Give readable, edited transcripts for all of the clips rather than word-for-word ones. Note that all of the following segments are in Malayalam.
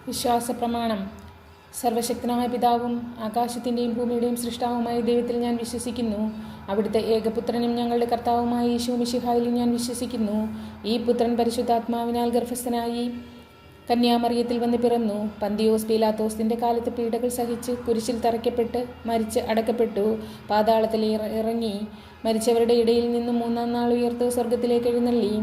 വിശ്വാസപ്രമാണം. സർവശക്തനായ പിതാവും ആകാശത്തിൻ്റെയും ഭൂമിയുടെയും സൃഷ്ടാവുമായ ദൈവത്തിൽ ഞാൻ വിശ്വസിക്കുന്നു. അവിടുത്തെ ഏകപുത്രനും ഞങ്ങളുടെ കർത്താവുമായ യേശു മിശിഹായിലും ഞാൻ വിശ്വസിക്കുന്നു. ഈ പുത്രൻ പരിശുദ്ധാത്മാവിനാൽ ഗർഭസ്ഥനായി കന്യാമറിയത്തിൽ വന്ന് പിറന്നു. പന്തിയോസ് പീലാത്തോസിൻ്റെ കാലത്ത് പീഡകൾ സഹിച്ച് കുരിശിൽ തറയ്ക്കപ്പെട്ട് മരിച്ച് അടക്കപ്പെട്ടു. പാതാളത്തിൽ ഇറങ്ങി മരിച്ചവരുടെ ഇടയിൽ നിന്നും മൂന്നാം നാൾ ഉയർത്ത് സ്വർഗത്തിലേക്ക് എഴുന്നള്ളി.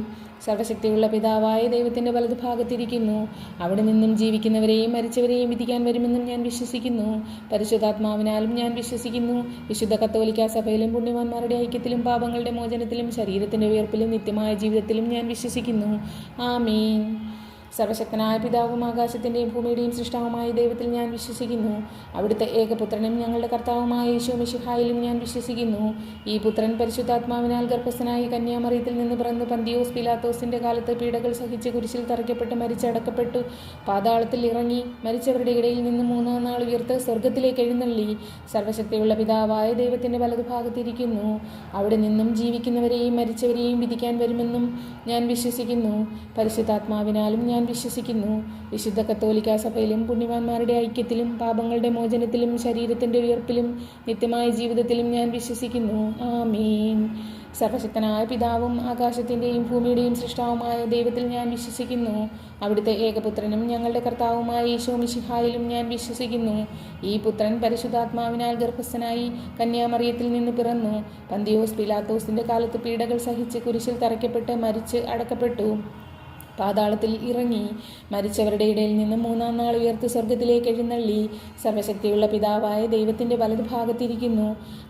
സർവശക്തിയുള്ള പിതാവായ ദൈവത്തിൻ്റെ വലതുഭാഗത്തിരിക്കുന്നു. അവിടെ നിന്നും ജീവിക്കുന്നവരെയും മരിച്ചവരെയും വിധിക്കാൻ വരുമെന്നും ഞാൻ വിശ്വസിക്കുന്നു. പരിശുദ്ധാത്മാവിനാലും ഞാൻ വിശ്വസിക്കുന്നു. വിശുദ്ധ കത്തോലിക്കാ സഭയിലും പുണ്യവാന്മാരുടെ ഐക്യത്തിലും പാപങ്ങളുടെ മോചനത്തിലും ശരീരത്തിൻ്റെ ഉയർപ്പിലും നിത്യമായ ജീവിതത്തിലും ഞാൻ വിശ്വസിക്കുന്നു. ആമീൻ. സർവശക്തനായ പിതാവും ആകാശത്തിൻ്റെയും ഭൂമിയുടെയും സൃഷ്ടാവുമായ ദൈവത്തിൽ ഞാൻ വിശ്വസിക്കുന്നു. അവിടുത്തെ ഏകപുത്രനും ഞങ്ങളുടെ കർത്താവുമായ യേശു മിശിഹായിലും ഞാൻ വിശ്വസിക്കുന്നു. ഈ പുത്രൻ പരിശുദ്ധാത്മാവിനാൽ ഗർഭസ്ഥനായി കന്യാമറിയത്തിൽ നിന്ന് പിറന്ന് പന്തിയോസ് പീലാത്തോസിൻ്റെ കാലത്ത് പീഡകൾ സഹിച്ച് കുരിശിൽ തറയ്ക്കപ്പെട്ട് മരിച്ചടക്കപ്പെട്ടു. പാതാളത്തിൽ ഇറങ്ങി മരിച്ചവരുടെ ഇടയിൽ നിന്ന് മൂന്നാം നാൾ ഉയർത്ത് സ്വർഗത്തിലേക്ക് എഴുന്നള്ളി. സർവശക്തിയുള്ള പിതാവായ ദൈവത്തിൻ്റെ വലതുഭാഗത്തിരിക്കുന്നു. അവിടെ നിന്നും ജീവിക്കുന്നവരെയും മരിച്ചവരെയും വിധിക്കാൻ വരുമെന്നും ഞാൻ വിശ്വസിക്കുന്നു. പരിശുദ്ധാത്മാവിനാലും ഞാൻ വിശ്വസിക്കുന്നു. വിശുദ്ധ കത്തോലിക്കാ സഭയിലും പുണ്യവാന്മാരുടെ ഐക്യത്തിലും പാപങ്ങളുടെ മോചനത്തിലും ശരീരത്തിൻ്റെ ഉയർപ്പിലും നിത്യമായ ജീവിതത്തിലും ഞാൻ വിശ്വസിക്കുന്നു. ആമീൻ. സർവശക്തനായ പിതാവും ആകാശത്തിൻ്റെയും ഭൂമിയുടെയും സൃഷ്ടാവുമായ ദൈവത്തിൽ ഞാൻ വിശ്വസിക്കുന്നു. അവിടുത്തെ ഏകപുത്രനും ഞങ്ങളുടെ കർത്താവുമായ യേശു മിശിഹായിലും ഞാൻ വിശ്വസിക്കുന്നു. ഈ പുത്രൻ പരിശുദ്ധാത്മാവിനാൽ ഗർഭസ്ഥനായി കന്യാമറിയത്തിൽ നിന്ന് പിറന്നു. പന്തിയോസ് പീലാത്തോസിൻ്റെ കാലത്ത് പീഡകൾ സഹിച്ച് കുരിശിൽ തറയ്ക്കപ്പെട്ട് മരിച്ച് അടക്കപ്പെട്ടു. പാതാളത്തിൽ ഇറങ്ങി മരിച്ചവരുടെ ഇടയിൽ നിന്ന് മൂന്നാം നാൾ ഉയർത്ത് സ്വർഗത്തിലേക്ക് എഴുന്നള്ളി. സർവശക്തിയുള്ള പിതാവായ ദൈവത്തിൻ്റെ വലതുഭാഗത്തിരിക്കുന്നു.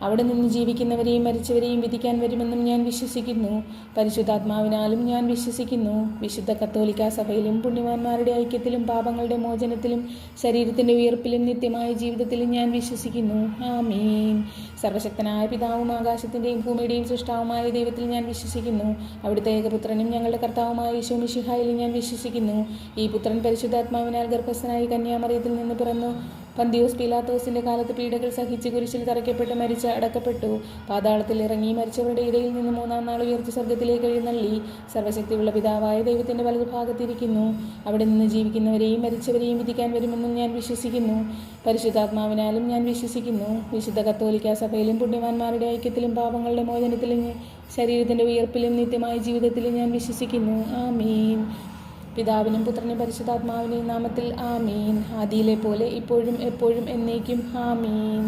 അവിടെ നിന്ന് ജീവിക്കുന്നവരെയും മരിച്ചവരെയും വിധിക്കാൻ വരുമെന്നും ഞാൻ വിശ്വസിക്കുന്നു. പരിശുദ്ധാത്മാവിനാലും ഞാൻ വിശ്വസിക്കുന്നു. വിശുദ്ധ കത്തോലിക്കാ സഭയിലും പുണ്യവാന്മാരുടെ ഐക്യത്തിലും പാപങ്ങളുടെ മോചനത്തിലും ശരീരത്തിൻ്റെ ഉയർപ്പിലും നിത്യമായ ജീവിതത്തിലും ഞാൻ വിശ്വസിക്കുന്നു. ആമീൻ. സർവശക്തനായ പിതാവും ആകാശത്തിൻ്റെയും ഭൂമിയുടെയും സൃഷ്ടാവുമായ ദൈവത്തിൽ ഞാൻ വിശ്വസിക്കുന്നു. അവിടുത്തെ ഏകപുത്രനും ഞങ്ങളുടെ കർത്താവുമായ യേശു മിശിഹായിലും ഞാൻ വിശ്വസിക്കുന്നു. ഈ പുത്രൻ പരിശുദ്ധാത്മാവിനാൽ ഗർഭസ്ഥനായി കന്യാമറിയത്തിൽ നിന്ന് പിറന്നു. പന്തിയോസ് പീലാത്തോസിൻ്റെ കാലത്ത് പീഡകൾ സഹിച്ച് കുരിശിൽ തറയ്ക്കപ്പെട്ട് മരിച്ച് അടക്കപ്പെട്ടു. പാതാളത്തിൽ ഇറങ്ങി മരിച്ചവരുടെ ഇടയിൽ നിന്ന് മൂന്നാം നാൾ ഉയർത്തി സ്വർഗത്തിലേക്ക് എഴുന്നള്ളി. സർവശക്തിയുള്ള പിതാവായ ദൈവത്തിൻ്റെ വലതുഭാഗത്തിരിക്കുന്നു. അവിടെ നിന്ന് ജീവിക്കുന്നവരെയും മരിച്ചവരെയും വിധിക്കാൻ വരുമെന്നും ഞാൻ വിശ്വസിക്കുന്നു. പരിശുദ്ധാത്മാവിനാലും ഞാൻ വിശ്വസിക്കുന്നു. വിശുദ്ധ കത്തോലിക്കാ സഭയിലും പുണ്യവാന്മാരുടെ ഐക്യത്തിലും പാപങ്ങളുടെ മോചനത്തിലും ശരീരത്തിൻ്റെ ഉയർപ്പിലും നിത്യമായ ജീവിതത്തിലും ഞാൻ വിശ്വസിക്കുന്നു. ആമീൻ. പിതാവിനും പുത്രനും പരിശുദ്ധാത്മാവിൻ്റെയും നാമത്തിൽ ആമീൻ. ആദിയിലെ പോലെ ഇപ്പോഴും എപ്പോഴും എന്നേക്കും ആമീൻ.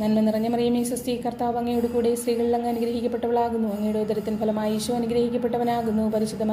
നന്മ നിറഞ്ഞ മറിയമേ സ്വസ്തി, കർത്താവ് അങ്ങയോട് കൂടെ സ്ത്രീകളിൽ അങ്ങ് അനുഗ്രഹിക്കപ്പെട്ടവളാകുന്നു. അങ്ങയുടെ ഉദരത്തിൻ ഫലമായി ഈശോ അനുഗ്രഹിക്കപ്പെട്ടവനാകുന്നു. പരിശുദ്ധ